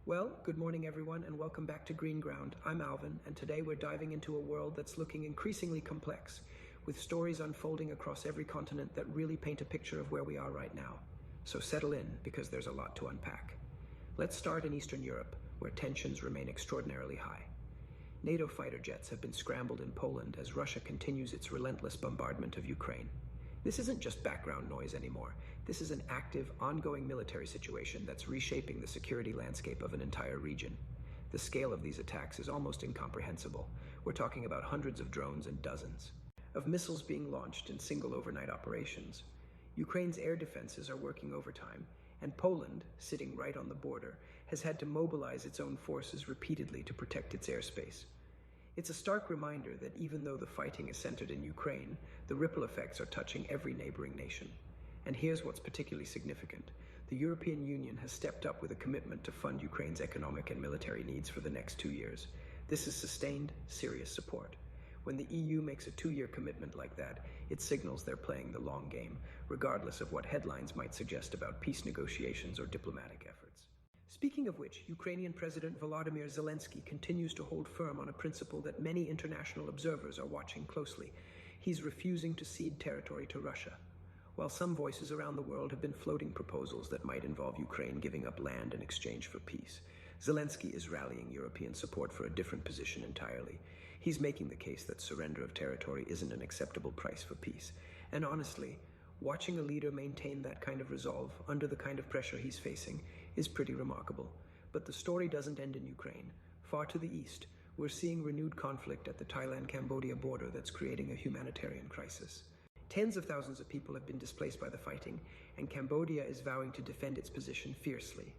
Well, good morning everyone and welcome back to Greenground. I'm Alvin and today we're diving into a world that's looking increasingly complex, with stories unfolding across every continent that really paint a picture of where we are right now. So settle in because there's a lot to unpack. Let's start in Eastern Europe, where tensions remain extraordinarily high. NATO fighter jets have been scrambled in Poland as Russia continues its relentless bombardment of Ukraine. This isn't just background noise anymore. This is an active, ongoing military situation that's reshaping the security landscape of an entire region. The scale of these attacks is almost incomprehensible. We're talking about hundreds of drones and dozens of missiles being launched in single overnight operations. Ukraine's air defenses are working overtime, and Poland, sitting right on the border, has had to mobilize its own forces repeatedly to protect its airspace. It's a stark reminder that even though the fighting is centered in Ukraine, the ripple effects are touching every neighboring nation. And here's what's particularly significant. The European Union has stepped up with a commitment to fund Ukraine's economic and military needs for the next 2 years. This is sustained, serious support. When the EU makes a 2-year commitment like that, it signals they're playing the long game, regardless of what headlines might suggest about peace negotiations or diplomatic efforts. Speaking of which, Ukrainian President Volodymyr Zelensky continues to hold firm on a principle that many international observers are watching closely. He's refusing to cede territory to Russia. While some voices around the world have been floating proposals that might involve Ukraine giving up land in exchange for peace, Zelensky is rallying European support for a different position entirely. He's making the case that surrender of territory isn't an acceptable price for peace. And honestly, watching a leader maintain that kind of resolve under the kind of pressure he's facing is pretty remarkable. But the story doesn't end in Ukraine. Far to the east, we're seeing renewed conflict at the Thailand-Cambodia border that's creating a humanitarian crisis. Tens of thousands of people have been displaced by the fighting, and Cambodia is vowing to defend its position fiercely.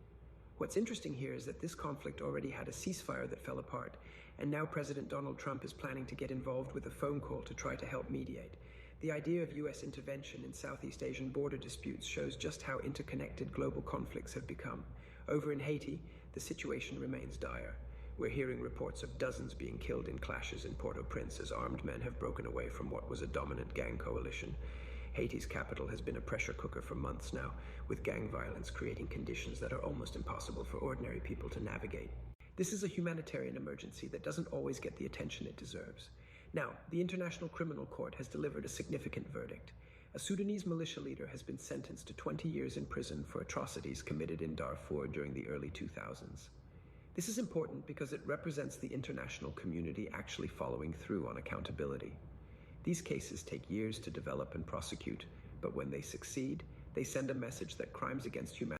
What's interesting here is that this conflict already had a ceasefire that fell apart, and now President Donald Trump is planning to get involved with a phone call to try to help mediate. The idea of U.S. intervention in Southeast Asian border disputes shows just how interconnected global conflicts have become. Over in Haiti, the situation remains dire. We're hearing reports of dozens being killed in clashes in Port-au-Prince as armed men have broken away from what was a dominant gang coalition. Haiti's capital has been a pressure cooker for months now, with gang violence creating conditions that are almost impossible for ordinary people to navigate. This is a humanitarian emergency that doesn't always get the attention it deserves. Now, the International Criminal Court has delivered a significant verdict. A Sudanese militia leader has been sentenced to 20 years in prison for atrocities committed in Darfur during the early 2000s. This is important because it represents the international community actually following through on accountability. These cases take years to develop and prosecute, but when they succeed, they send a message that crimes against humanity